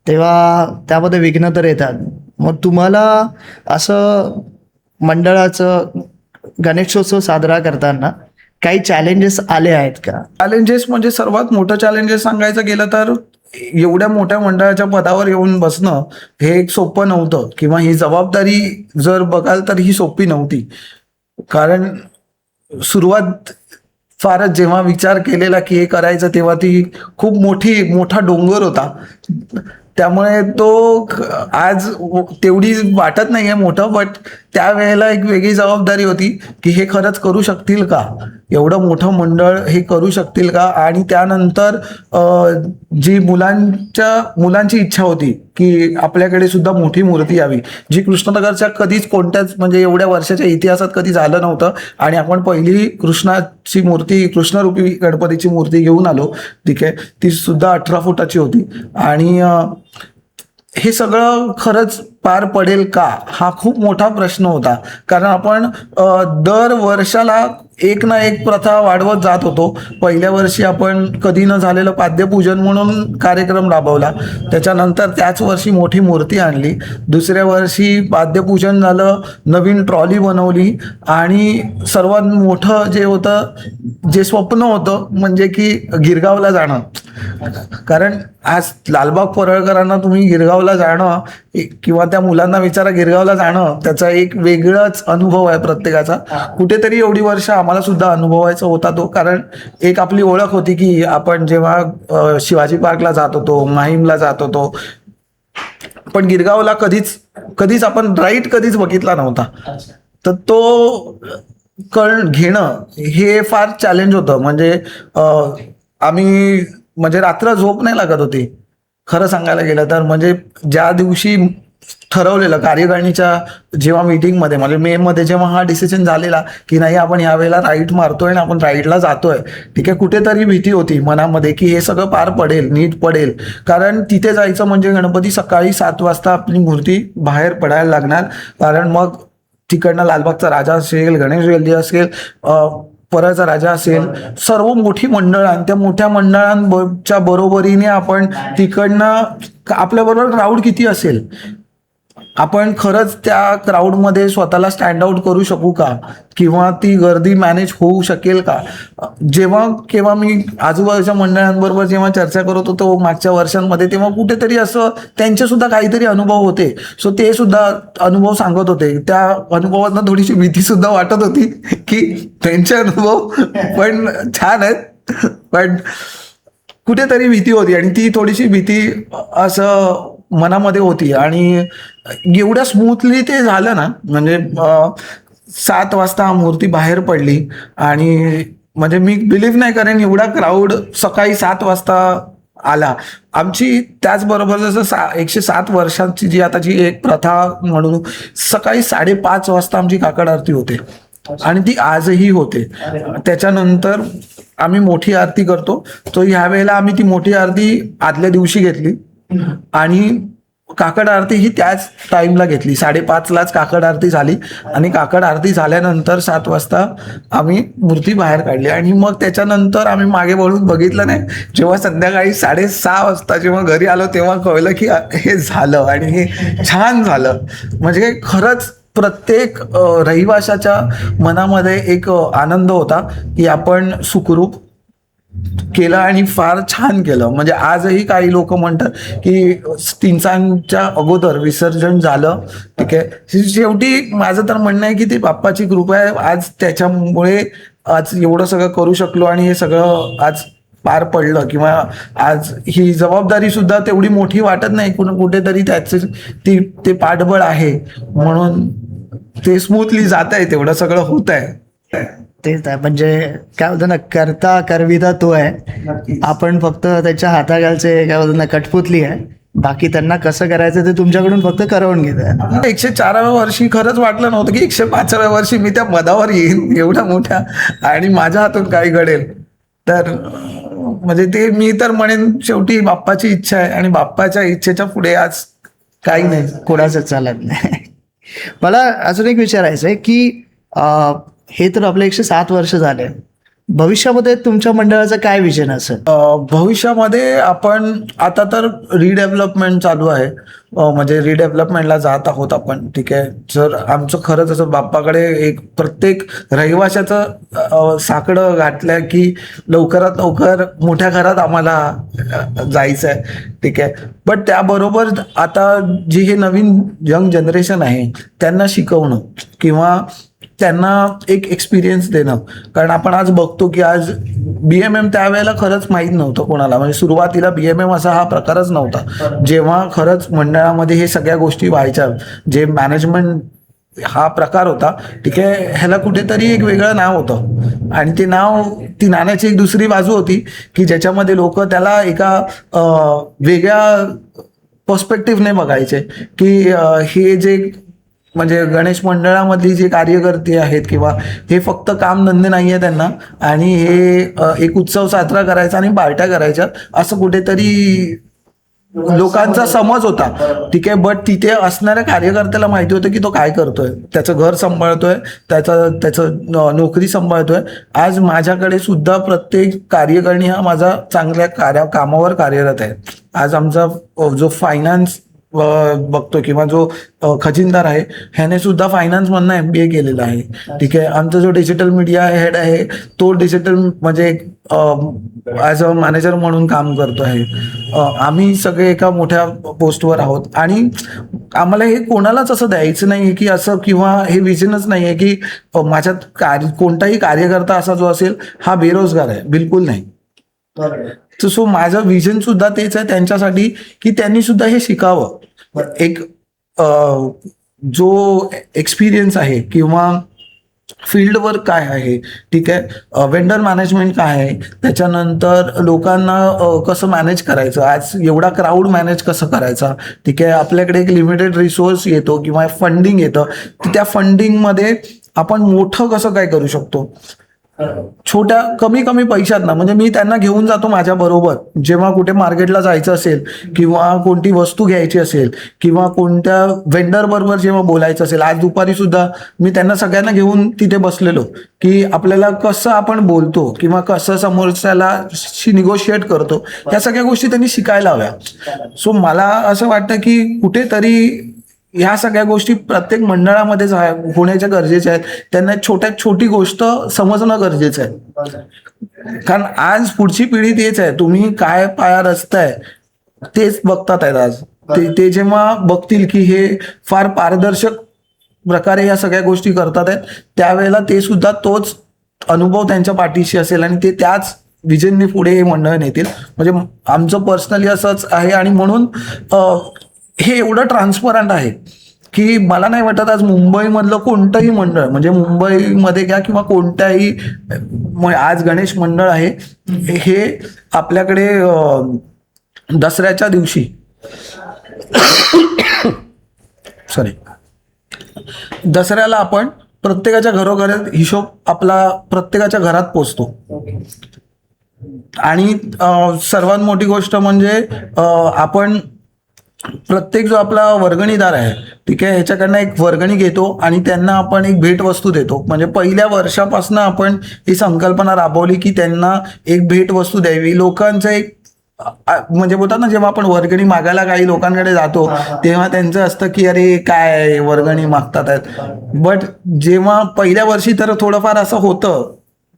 तेव्हा त्यामध्ये विघ्न तर येतात. मग तुम्हाला असं मंडळाचं गणेशोत्सव साजरा करताना काही चॅलेंजेस आले आहेत का? चॅलेंजेस म्हणजे सर्वात मोठं चॅलेंजेस सांगायचं गेलं तर एवढ्या मोठ्या मंडळाच्या पदावर येऊन बसणं हे एक सोपं नव्हतं किंवा ही जबाबदारी जर बघाल तर ही सोपी नव्हती. कारण सुरुवात फारच जेव्हा विचार केलेला की हे करायचं तेव्हा ती खूप मोठा डोंगर होता. त्यामुळे तो आज तेवढी वाटत नाहीये मोठं, बट त्यावेळेला एक वेगळी जबाबदारी होती की हे खरंच करू शकतील का, एवढं मोठं मंडळ हे करू शकतील का. आणि त्यानंतर जी मुलांची इच्छा होती की आपल्याकडे सुद्धा मोठी मूर्ती यावी, जी कृष्णनगरच्या कधीच कोणत्याच म्हणजे एवढ्या वर्षाच्या इतिहासात कधी झालं नव्हतं. आणि आपण पहिली कृष्णाची मूर्ती, कृष्णरूपी गणपतीची मूर्ती घेऊन आलो. ठीक आहे, ती सुद्धा 18 फुटाची होती. आणि हे सगळं खरंच पार पडेल का हा खूप मोठा प्रश्न होता. कारण आपण दर वर्षाला एक ना एक प्रथा वाढवत जात होतो. पहिल्या वर्षी आपण कधी न झालेलं पाद्यपूजन म्हणून कार्यक्रम राबवला, त्याच्यानंतर त्याच वर्षी मोठी मूर्ती आणली, दुसऱ्या वर्षी पाद्यपूजन झालं, नवीन ट्रॉली बनवली, आणि सर्वात मोठं जे होतं, जे स्वप्न होतं म्हणजे की गिरगावला जाणं. कारण आज लालबाग परळकरांना तुम्ही गिरगावला जाणं किंवा त्या मुलांना विचारा गिरगावला जाणं, त्याचा एक वेगळाच अनुभव आहे प्रत्येकाचा. कुठेतरी एवढी वर्ष आम्हाला सुद्धा अनुभवायचा होता तो. कारण एक आपली ओळख होती की आपण जेव्हा शिवाजी पार्कला जात होतो, माहीमला जात होतो, पण गिरगावला कधीच आपण राईट कधीच बघितला नव्हता. तर तो घेणं हे फार चॅलेंज होतं. म्हणजे आम्ही म्हणजे रात्र झोप नाही लागत होती खरं सांगायला गेलं तर. म्हणजे ज्या दिवशी ठरवलेलं कार्यकारिणीच्या जेव्हा मीटिंगमध्ये म्हणजे मे मध्ये जेव्हा हा डिसिजन झालेला की नाही आपण यावेळेला राईट मारतोय आणि आपण राईटला जातोय, ठीक आहे, कुठेतरी भीती होती मनामध्ये की हे सगळं पार पडेल, नीट पडेल. कारण तिथे जायचं म्हणजे गणपती सकाळी 7 वाजता आपली मूर्ती बाहेर पडायला लागणार. कारण मग तिकडनं लालबागचा राजा असेल, गणेश गल्ली असेल, परळचा राजा असेल, सर्व मोठी मंडळ, आणि त्या मोठ्या मंडळांच्या बरोबरीने आपण तिकडनं आपल्याबरोबर क्राऊड किती असेल, आपण खरंच त्या क्राऊडमध्ये स्वतःला स्टँड आउट करू शकू का, किंवा ती गर्दी मॅनेज होऊ शकेल का. जेव्हा मी आजूबाजूच्या मंडळांबरोबर जेव्हा चर्चा करत होतो मागच्या वर्षांमध्ये, तेव्हा कुठेतरी असं त्यांचे सुद्धा काहीतरी अनुभव होते. सो ते सुद्धा अनुभव सांगत होते. त्या अनुभवातनं थोडीशी भीती सुद्धा वाटत होती की त्यांचे अनुभव पण छान आहेत, पण कुठेतरी भीती होती. आणि ती थोडीशी भीती असं मनामध्ये होती. आणि एवढ्या स्मूथली ते झालं ना, म्हणजे 7 वाजता मूर्ती बाहेर पडली. आणि म्हणजे मी बिलीव्ह नाही करेन एवढा क्राऊड सकाळी 7 वाजता आला. आमची त्याचबरोबर जसं 107 वर्षांची जी आताची एक प्रथा म्हणून सकाळी 5:30 वाजता आमची काकड आरती होते, आणि ती आजही होते. त्याच्यानंतर आम्ही मोठी आरती करतो. तो ह्या वेळेला आम्ही ती मोठी आरती आदल्या दिवशी घेतली, आणि काकड आरती ही त्याच टाइमला घेतली, 5:30लाच काकड आरती झाली आणि काकड आरती झाल्यानंतर 7 वाजता आम्ही मूर्ती बाहेर काढली. आणि मग त्याच्यानंतर आम्ही मागे वळून बघितलं नाही. जेव्हा संध्याकाळी 6:30 वाजता जेव्हा घरी आलो तेव्हा कळलं की हे झालं आणि हे छान झालं. म्हणजे खरंच प्रत्येक रहिवाशाच्या मनामध्ये एक आनंद होता की आपण सुखरूप केलं आणि फार छान केलं. म्हणजे आजही काही लोक म्हणतात की 3 अगोदर विसर्जन झालं, ठीक आहे. शेवटी माझं तर म्हणणं आहे की ती बाप्पाची कृपा आहे. आज त्याच्यामुळे आज एवढं सगळं करू शकलो आणि हे सगळं आज पार पडलं, किंवा आज ही जबाबदारी सुद्धा तेवढी मोठी वाटत नाही. कुठेतरी त्याचे ते पाठबळ आहे म्हणून ते स्मूथली जात आहे, तेवढं सगळं होत आहे. तेच आहे, म्हणजे काय होतं ना, करता करविता तो आहे. आपण फक्त त्याच्या हाताखालचे काय होतं ना कठपुतली आहे. बाकी त्यांना कसं करायचं ते तुमच्याकडून फक्त करवून घेत आहे. 104व्या वर्षी खरंच वाटलं नव्हतं की 105व्या वर्षी मी त्या पदावर येईन एवढ्या मोठ्या, आणि माझ्या हातून काही घडेल. तर म्हणजे ते मी तर म्हणेन शेवटी बाप्पाची इच्छा आहे आणि बाप्पाच्या इच्छेच्या पुढे आज काही नाही, कोणाचं चालत नाही. मला अजून एक विचारायचं आहे की हे तर आपले 107 वर्ष झाले. भविष्यामध्ये तुमच्या मंडळाचं काय विजन असेल? भविष्यामध्ये आपण आता तर रिडेव्हलपमेंट चालू आहे, म्हणजे रिडेव्हलपमेंटला जात आहोत आपण, ठीक आहे. जर आमचं खरंच असं बाप्पाकडे एक प्रत्येक रहिवाशाचं साकडं घातलं की लवकरात लवकर मोठ्या घरात आम्हाला जायचं आहे, ठीक आहे. बट त्याबरोबर आता जी हे नवीन यंग जनरेशन आहे त्यांना शिकवणं किंवा त्यांना एक एक्सपिरियन्स देणं. कारण आपण आज बघतो की आज BMM त्यावेळेला खरंच माहीत नव्हतं कोणाला, म्हणजे सुरुवातीला BMM असा हा प्रकारच नव्हता. जेव्हा खरंच मंडळामध्ये हे सगळ्या गोष्टी व्हायच्या, जे मॅनेजमेंट हा प्रकार होता, ठीक आहे, ह्याला कुठेतरी एक वेगळं नाव होतं. आणि ते नाव, ती नाण्याची एक दुसरी बाजू होती की ज्याच्यामध्ये लोक त्याला एका वेगळ्या पर्स्पेक्टिव्हने बघायचे की हे जे म्हणजे गणेश मंडळामधली जे कार्यकर्ते आहेत किंवा हे फक्त काम धंदे नाही आहे त्यांना, आणि हे एक उत्सव साजरा करायचा आणि पार्ट्या करायच्या असं कुठेतरी लोकांचा समज होता, ठीक आहे. बट तिथे असणाऱ्या कार्यकर्त्याला माहिती होतं की तो काय करतोय, त्याचं घर सांभाळतोय, त्याचं नोकरी सांभाळतोय. आज माझ्याकडे सुद्धा प्रत्येक कार्यकारिणी हा माझा चांगल्या कामावर कार्यरत आहे. आज आमचा जो फायनान्स बघतो किंवा जो खजिनदार आहे ह्याने सुद्धा फायनान्स मधनं MBA केलेला आहे, ठीक आहे. आमचा जो डिजिटल मीडिया हेड आहे तो डिजिटल म्हणजे ॲज अ मॅनेजर म्हणून काम करतो आहे. आम्ही सगळे एका मोठ्या पोस्टवर आहोत आणि आम्हाला हे कोणालाच असं द्यायचं नाही की असं, किंवा हे विजनच नाही आहे की माझ्यात कोणताही कार्यकर्ता असा जो असेल हा बेरोजगार आहे, बिलकुल नाही. सो माझं विजन सुद्धा तेच आहे त्यांच्यासाठी की त्यांनी सुद्धा हे शिकावं. एक जो एक्सपिरियन्स आहे किंवा फील्ड वर्क काय आहे, ठीक आहे, वेंडर मॅनेजमेंट काय आहे, त्याच्यानंतर लोकांना कसं मॅनेज करायचं, आज एवढा क्राऊड मॅनेज कसं करायचा, ठीक आहे. आपल्याकडे एक लिमिटेड रिसोर्स येतो किंवा फंडिंग येतं, त्या फंडिंगमध्ये आपण मोठं कसं काय करू शकतो छोट्या कमी पैशात ना. म्हणजे मी त्यांना घेऊन जातो माझ्या बरोबर जेव्हा कुठे मार्केटला जायचं असेल किंवा कोणती वस्तू घ्यायची असेल किंवा कोणत्या वेंडर बरोबर जेव्हा बोलायचं असेल. आज दुपारी सुद्धा मी त्यांना सगळ्यांना घेऊन तिथे बसलेलो की आपल्याला कसं आपण बोलतो किंवा कसं समोरच्याला निगोशिएट करतो, या सगळ्या गोष्टी त्यांनी शिकायला हव्या. सो मला असं वाटतं की कुठेतरी ह्या सगळ्या गोष्टी प्रत्येक मंडळामध्ये होण्याच्या गरजेच्या आहेत. त्यांना छोटी गोष्ट समजणं गरजेचं आहे, कारण आज पुढची पिढी तेच आहे. तुम्ही काय पाया रचताय तेच बघतात आहेत आज. ते जेव्हा बघतील की हे फार पारदर्शक प्रकारे या सगळ्या गोष्टी करतात आहेत, त्यावेळेला ते सुद्धा तोच अनुभव त्यांच्या पाठीशी असेल आणि ते त्याच विजनने पुढे हे मंडळ नेतील. म्हणजे आमचं पर्सनली असंच आहे आणि म्हणून हे एवढं ट्रान्सपरंट आहे की मला नाही वाटत आज मुंबईमधलं कोणतंही मंडळ, म्हणजे मुंबईमध्ये घ्या किंवा कोणत्याही, आज गणेश मंडळ आहे हे आपल्याकडे दसऱ्याच्या दिवशी दसऱ्याला आपण प्रत्येकाच्या घरोघरात हिशोब आपला प्रत्येकाच्या घरात पोचतो. आणि सर्वात मोठी गोष्ट म्हणजे आपण प्रत्येक जो आपला वर्गणीदार आहे, ठीक आहे, ह्याच्याकडनं एक वर्गणी घेतो आणि त्यांना आपण एक भेटवस्तू देतो. म्हणजे पहिल्या वर्षापासून आपण ही संकल्पना राबवली की त्यांना एक भेटवस्तू द्यावी. लोकांचं एक म्हणजे बोलतात ना, जेव्हा आपण वर्गणी मागायला काही लोकांकडे जातो तेव्हा त्यांचं असतं की अरे काय वर्गणी मागतात आहेत. बट जेव्हा पहिल्या वर्षी तर थोडंफार असं होतं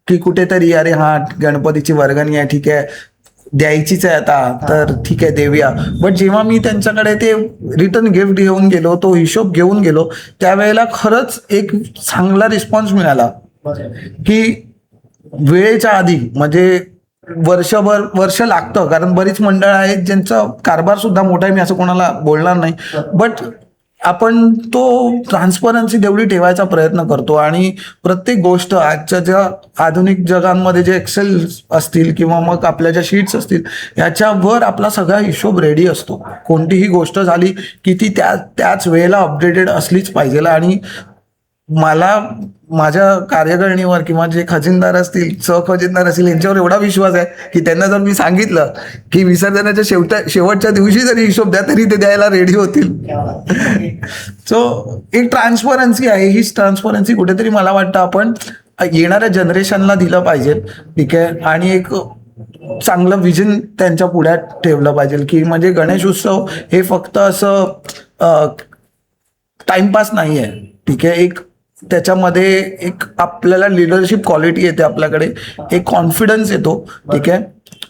की कुठेतरी अरे हा गणपतीची वर्गणी आहे, ठीक आहे, द्यायचीच आहे आता, तर ठीक आहे देऊया. बट जेव्हा मी त्यांच्याकडे ते रिटर्न गिफ्ट घेऊन गेलो, तो हिशोब घेऊन गेलो, त्यावेळेला खरंच एक चांगला रिस्पॉन्स मिळाला की वेळेच्या आधी म्हणजे वर्ष लागतं, कारण बरीच मंडळ आहेत ज्यांचा कारभार सुद्धा मोठा आहे, मी असं कोणाला बोलणार नाही. बट आपण तो ट्रान्सपरन्सी तेवढी ठेवायचा प्रयत्न करतो आणि प्रत्येक गोष्ट आजच्या ज्या आधुनिक जगांमध्ये जे एक्सेल असतील किंवा मग आपल्या ज्या शीट्स असतील याच्यावर आपला सगळा हिशोब रेडी असतो. कोणतीही गोष्ट झाली की ती त्याच वेळेला अपडेटेड असलीच पाहिजे. आणि मला माझ्या कार्यकारिणीवर किंवा जे खजिनदार असतील, सहखजिनदार असतील, यांच्यावर एवढा विश्वास आहे की त्यांना जर मी सांगितलं की विसर्जनाच्या शेवटच्या दिवशी जरी हिशोब द्या तरी ते द्यायला रेडी होतील. सो एक ट्रान्सपरन्सी आहे. हीच ट्रान्सपरन्सी कुठेतरी मला वाटतं आपण येणाऱ्या जनरेशनला दिलं पाहिजे, ठीक आहे, आणि एक चांगलं विजन त्यांच्या पुढ्यात ठेवलं पाहिजे की म्हणजे गणेश उत्सव हे फक्त असं टाइमपास नाही आहे, ठीक आहे. एक त्याच्यामध्ये एक आपल्याला लिडरशिप क्वालिटी येते, आपल्याकडे एक कॉन्फिडन्स येतो, ठीक आहे.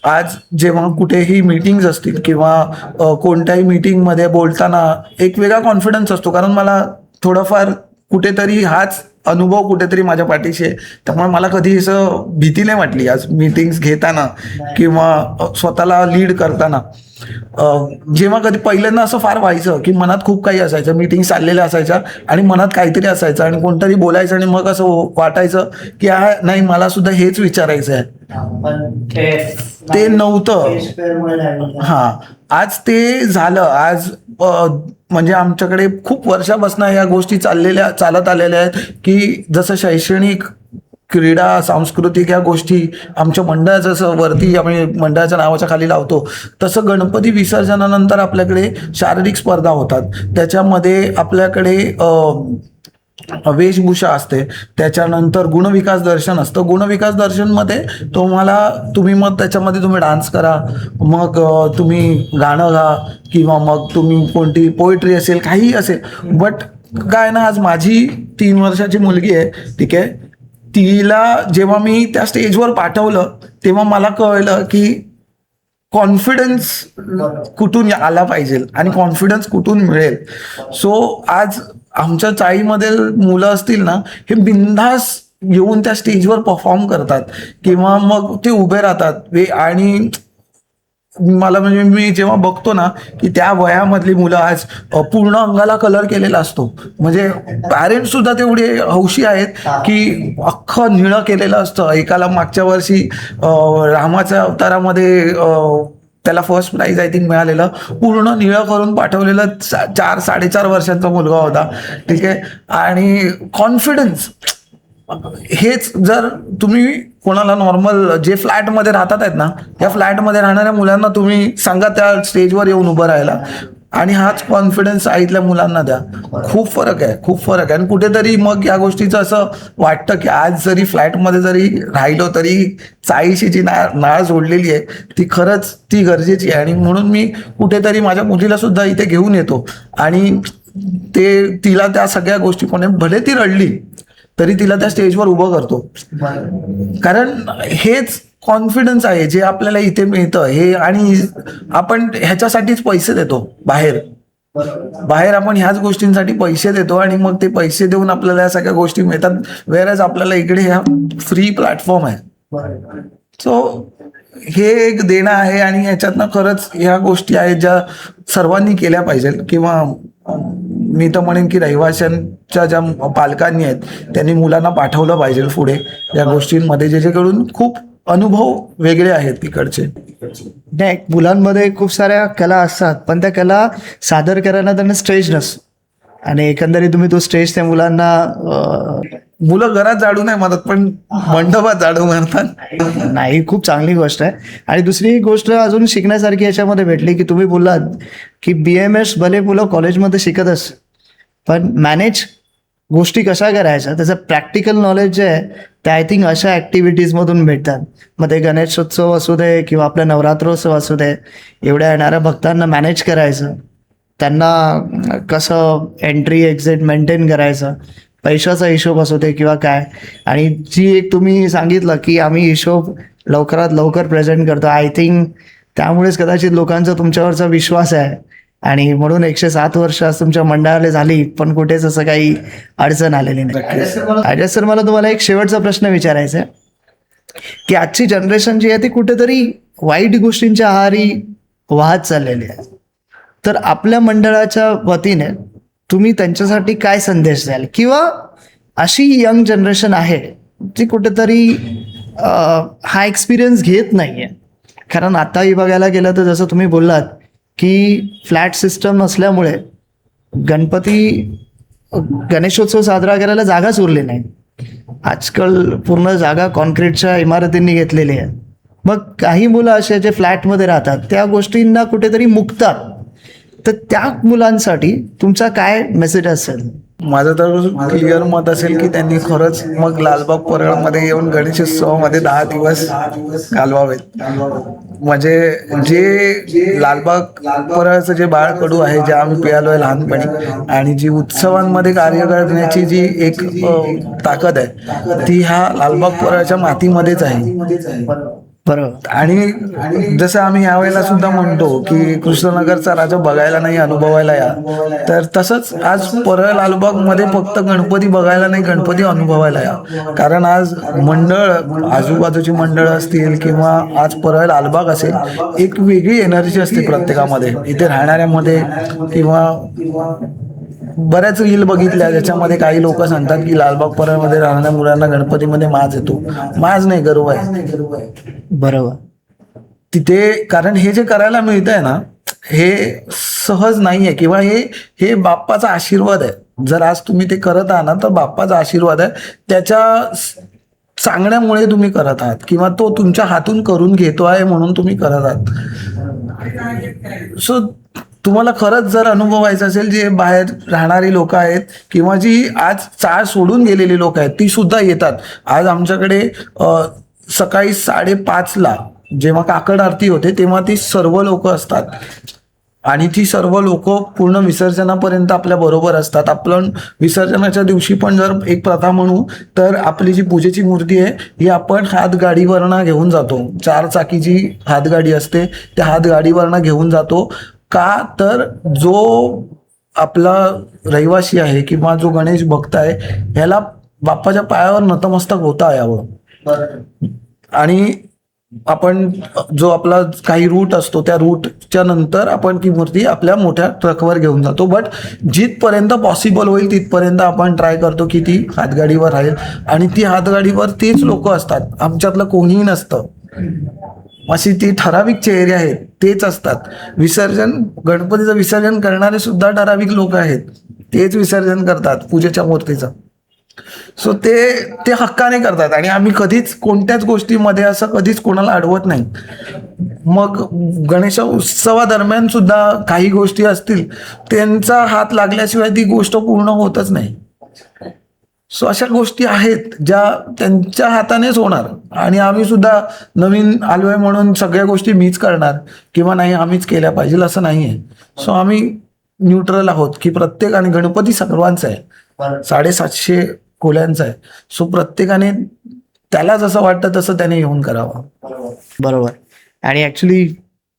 आज जेव्हा कुठेही मीटिंग्स असतील किंवा कोणत्याही मीटिंगमध्ये बोलताना एक वेगळा कॉन्फिडन्स असतो, कारण मला थोडंफार कुठेतरी हाच अनुभव कुठेतरी माझ्या पाठीशी आहे. त्यामुळे मला कधी असं भीती नाही वाटली आज मीटिंग्स घेताना किंवा स्वतःला लीड करताना. जेव्हा कधी पहिल्यांदा असं फार व्हायचं की मनात खूप काही असायचं, मीटिंग चाललेल्या असायच्या आणि मनात काहीतरी असायचं आणि कोणतरी बोलायचं आणि मग असं वाटायचं की हा नाही, मला सुद्धा हेच विचारायचं आहे. ते नव्हतं. हा, आज ते झालं. आज म्हणजे आमच्याकडे खूप वर्षापासून या गोष्टी चालत आलेल्या आहेत की जसं शैक्षणिक, क्रीडा, सांस्कृतिक या गोष्टी आमच्या मंडळाचं जसं वरती आम्ही मंडळाच्या नावाच्या खाली लावतो, तसं गणपती विसर्जनानंतर आपल्याकडे शारीरिक स्पर्धा होतात. त्याच्यामध्ये आपल्याकडे वेशभूषा असते, त्याच्यानंतर गुणविकास दर्शन असतं. गुणविकास दर्शनमध्ये तुम्ही मग त्याच्यामध्ये तुम्ही डान्स करा, मग तुम्ही गाणं गा किंवा मग तुम्ही कोणती पोएट्री असेल, काही असेल. बट काय ना, आज माझी 3 वर्षाची मुलगी आहे, ठीक आहे, तिला जेव्हा मी त्या स्टेजवर पाठवलं तेव्हा मला कळलं की कॉन्फिडन्स कुठून आला पाहिजे आणि कॉन्फिडन्स कुठून मिळेल. सो आज आमच्या चाळीमध्ये मुलं असतील ना, हे बिनधास येऊन त्या स्टेजवर परफॉर्म करतात किंवा मग ते उभे राहतात. आणि मला म्हणजे मी जेव्हा बघतो ना की त्या वयामधली मुलं आज पूर्ण अंगाला कलर केलेला असतो, म्हणजे पॅरेंट्स सुद्धा तेवढे हौशी आहेत की अख्खं निळं केलेलं असतं. एकाला मागच्या वर्षी रामाच्या अवतारामध्ये त्याला फर्स्ट प्राइज आय थिंक मिळालेलं, पूर्ण निळं करून पाठवलेलं. 4-4.5 वर्षांचा मुलगा होता, ठीक आहे. आणि कॉन्फिडन्स हेच जर तुम्ही कोणाला नॉर्मल जे फ्लॅटमध्ये राहतात आहेत ना, या फ्लॅटमध्ये राहणाऱ्या मुलांना तुम्ही सांगा त्या स्टेजवर येऊन उभं राहायला, आणि हाच कॉन्फिडन्स आईतल्या मुलांना द्या. खूप फरक आहे, खूप फरक आहे. आणि कुठेतरी मग या गोष्टीचं असं वाटतं की आज जरी फ्लॅटमध्ये जरी राहिलो तरी चाळीशी जी नाळ जोडलेली आहे ती खरंच ती गरजेची आहे. आणि म्हणून मी कुठेतरी माझ्या मुलीला सुद्धा इथे घेऊन येतो आणि तिला त्या सगळ्या गोष्टी भले ती रडली तरी तिला त्या स्टेजवर उभं करतो, कारण हेच कॉन्फिडन्स आहे जे आपल्याला इथे मिळतं. हे आणि आपण ह्याच्यासाठीच पैसे देतो बाहेर आपण ह्याच गोष्टींसाठी पैसे देतो आणि मग ते पैसे देऊन आपल्याला या सगळ्या गोष्टी मिळतात, वेळेस आपल्याला इकडे ह्या फ्री प्लॅटफॉर्म आहे. सो हे एक देणं आहे आणि ह्याच्यातनं खरंच ह्या गोष्टी आहेत ज्या सर्वांनी केल्या पाहिजे. किंवा मी तर म्हणेन की रहिवाशांच्या ज्या पालकांनी आहेत त्यांनी मुलांना पाठवलं पाहिजे पुढे या गोष्टींमध्ये, जेणेकरून खूप अनुभव वेगळे आहेत तिकडचे. नाही, मुलांमध्ये खूप साऱ्या कला असतात पण त्या कला सादर करायला त्यांना स्टेज नसतो, आणि एकंदरीत तुम्ही तो स्टेज त्या मुलांना मुलं घरात झाडू नाही मारत पण मंडपात झाडू मारतात. नाही, खूप चांगली गोष्ट आहे. आणि दुसरी गोष्ट अजून शिकण्यासारखी याच्यामध्ये भेटली की तुम्ही बोललात की BMS भले मुलं कॉलेजमध्ये शिकत असतात, पण मॅनेज गोष्टी कशा करायच्या त्याचं प्रॅक्टिकल नॉलेज जे आहे ते आय थिंक अशा ॲक्टिव्हिटीजमधून भेटतात. मग ते गणेशोत्सव असू दे किंवा आपला नवरात्रोत्सव असू दे, एवढ्या येणाऱ्या भक्तांना मॅनेज करायचं, त्यांना कसं एंट्री एक्झिट मेंटेन करायचं, पैशाचा हिशोब असू दे किंवा काय. आणि जी एक तुम्ही सांगितलं की आम्ही हिशोब लवकरात लवकर प्रेझेंट करतो, आय थिंक त्यामुळेच कदाचित लोकांचा तुमच्यावरचा विश्वास आहे आणि म्हणून 107 वर्ष आज तुमच्या मंडळाला झाली पण कुठेच असं काही अडचण आलेली नाही. अजय सर, मला तुम्हाला एक शेवटचा प्रश्न विचारायचा आहे की आजची जनरेशन जी आहे ती कुठेतरी वाईट गोष्टींच्या आहारी वाहत चाललेली आहे, तर आपल्या मंडळाच्या वतीने तुम्ही त्यांच्यासाठी काय संदेश द्याल, किंवा अशी यंग जनरेशन आहे जी कुठेतरी हा एक्सपिरियन्स घेत नाहीये. कारण आताही बघायला गेलं तर जसं तुम्ही बोललात की फ्लॅट सिस्टम नसल्यामुळे गणेशोत्सव साजरा करायला जागाच उरली नाही. आजकाल पूर्ण जागा कॉन्क्रीटच्या इमारतींनी घेतलेली आहे. मग काही मुलं असे जे फ्लॅटमध्ये राहतात त्या गोष्टींना कुठेतरी मुकतात, तर त्या मुलांसाठी तुमचा काय मेसेज असेल? माझं तर क्लिअर मत असेल की त्यांनी खरंच मग लालबाग परळमध्ये येऊन गणेशोत्सवामध्ये 10 दिवस घालवावेत. म्हणजे जे लालबाग परळचं जे बाळकडू आहे, जे आम्ही पियालोय लहानपणी, आणि जी उत्सवांमध्ये कार्य करण्याची जी एक ताकद आहे ती ह्या लालबाग परळच्या मातीमध्येच आहे. बरोबर. आणि जसं आम्ही यावेळेला सुद्धा म्हणतो की कृष्णनगरचा राजा बघायला नाही अनुभवायला या, तर तसंच आज परळ लालबाग मध्ये फक्त गणपती बघायला नाही, गणपती अनुभवायला या. कारण आज मंडळ, आजूबाजूची मंडळ असतील किंवा आज परळ लालबाग असेल, एक वेगळी एनर्जी असते प्रत्येकामध्ये, इथे राहणाऱ्यामध्ये. किंवा बऱ्याच रील बघितल्या ज्याच्यामध्ये काही लोक सांगतात की लालबाग परळमध्ये राहणाऱ्या मुलांना गणपतीमध्ये माज येतो. माज नाही, गर्व आहे. बरोबर. तिथे कारण हे जे करायला मिळतंय ना, हे सहज नाहीये, किंवा हे बाप्पाचा आशीर्वाद आहे. जर आज तुम्ही ते करत आहात ना, तर बाप्पाचा आशीर्वाद आहे. त्याच्या सांगण्यामुळे तुम्ही करत आहात, किंवा तो तुमच्या हातून करून घेतो आहे म्हणून तुम्ही करत आहात. सो तुम्हाला खरंच जर अनुभवायचं असेल, जे बाहेर राहणारी लोक आहेत किंवा जी आज चाळ सोडून गेलेली लोक आहेत ती सुद्धा येतात. आज आमच्याकडे सकाळी 5:30ला जेव्हा काकड आरती होते तेव्हा ती सर्व लोक असतात, आणि ती सर्व लोक पूर्ण विसर्जनापर्यंत आपल्या बरोबर असतात. आपण विसर्जनाच्या दिवशी पण जर एक प्रथा म्हणू तर आपली जी पूजेची मूर्ती आहे ही आपण हातगाडीवरनं घेऊन जातो. 4 चाकीची हातगाडी असते, त्या हातगाडीवरनं घेऊन जातो. का तर जो आपला रहिवासी आहे किंवा जो गणेश भक्त आहे ह्याला बाप्पाच्या पायावर नतमस्तक होता यावं. आणि आपण जो आपला काही रूट असतो त्या रूटच्या नंतर आपण ती मूर्ती आपल्या मोठ्या ट्रकवर घेऊन जातो. बट जिथपर्यंत पॉसिबल होईल तिथपर्यंत आपण ट्राय करतो की ती हातगाडीवर राहील, आणि ती हातगाडीवर तेच लोक असतात, आमच्यातलं कोणीही नसतं. अशी ती ठराविक चेहरे आहेत, तेच असतात. गणपतीचं विसर्जन करणारे सुद्धा ठराविक लोक आहेत, तेच विसर्जन करतात पूजेच्या मूर्तीचं. सो ते हक्काने करतात, आणि आम्ही कधीच कोणत्याच गोष्टीमध्ये असं कधीच कोणाला अडवत नाही. मग गणेश उत्सवादरम्यान सुद्धा काही गोष्टी असतील त्यांचा हात लागल्याशिवाय ती गोष्ट पूर्ण होतच नाही. सो अशा गोष्टी आहेत ज्या त्यांच्या हातानेच होणार, आणि आम्ही सुद्धा नवीन आलोय म्हणून सगळ्या गोष्टी मीच करणार किंवा नाही आम्हीच केल्या पाहिजे असं नाहीये. सो आम्ही न्यूट्रल आहोत की प्रत्येकाने, गणपती सर्वांचा आहे, 750 खोल्यांचा आहे. सो प्रत्येकाने त्याला जसं वाटतं तसं त्याने येऊन करावं. बरोबर. आणि ऍक्च्युली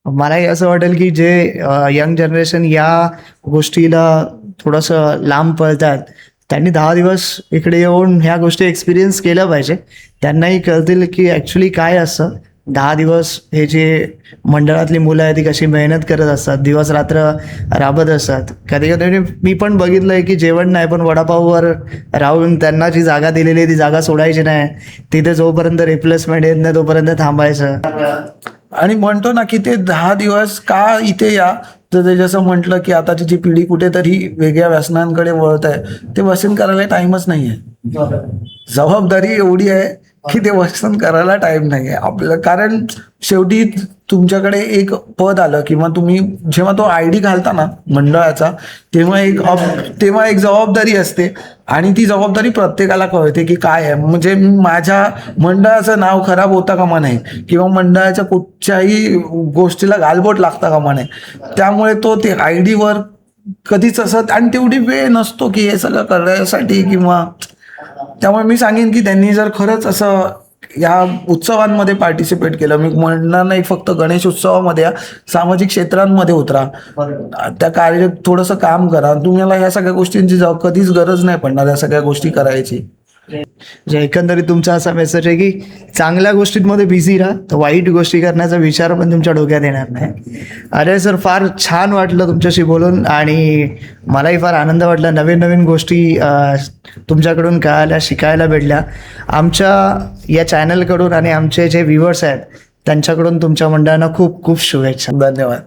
मलाही असं वाटेल की जे यंग जनरेशन या गोष्टीला थोडंसं लांब पळतात त्यांनी 10 दिवस इकडे येऊन ह्या गोष्टी एक्सपिरियन्स केल्या पाहिजे. त्यांनाही कळतील की ॲक्च्युली काय असतं. 10 दिवस हे जे मंडळातली मुलं आहेत ती कशी मेहनत करत असतात, दिवस रात्र राबत असतात. कधी कधी मी पण बघितलं आहे की जेवण नाही पण वडापाववर राहून त्यांना जी जागा दिलेली आहे ती जागा सोडायची नाही, तिथे जोपर्यंत रिप्लेसमेंट येत नाही तोपर्यंत थांबायचं. आणि म्हणतो ना की ते 10 दिवस का इथे या, तर ते जसं म्हटलं की आताची जी पिढी कुठेतरी वेगळ्या व्यसनांकडे वळत आहे, ते व्यसन करायला टाइमच नाही आहे. जबाबदारी एवढी आहे की ते वचन करायला टाइम नाही आहे आपल्याला. कारण शेवटी तुमच्याकडे एक पद आलं किंवा तुम्ही जेव्हा तो आयडी घालता ना मंडळाचा, तेव्हा एक जबाबदारी असते आणि ती जबाबदारी प्रत्येकाला कळते की काय आहे. म्हणजे माझ्या मंडळाचं नाव खराब होता कामा नये किंवा मंडळाच्या कुठच्याही गोष्टीला गालबोट लागता कामा नये. त्यामुळे तो ते आयडीवर कधीच असं, आणि तेवढी वेळ नसतो की हे सगळं करण्यासाठी किंवा. त्यामुळे मी सांगेन की त्यांनी जर खरंच असं या उत्सवांमध्ये पार्टिसिपेट केलं, मी म्हणणार नाही फक्त गणेश उत्सवामध्ये, सामाजिक क्षेत्रांमध्ये उतरा, त्या कार्य थोडंसं काम करा, तुम्हाला ह्या सगळ्या गोष्टींची कधीच गरज नाही पडणार या सगळ्या गोष्टी करायची. म्हणजे एकंदरीत तुमचा असा मेसेज आहे की चांगल्या गोष्टींमध्ये बिझी राहा, तर वाईट गोष्टी करण्याचा विचार पण तुमच्या डोक्यात येणार नाही. अरे सर, फार छान वाटलं तुमच्याशी बोलून आणि मलाही फार आनंद वाटला. नवीन नवीन गोष्टी तुमच्याकडून कळाल्या, शिकायला भेटल्या. आमच्या या चॅनलकडून आणि आमचे जे व्ह्युअर्स आहेत त्यांच्याकडून तुमच्या मंडळांना खूप खूप शुभेच्छा. धन्यवाद.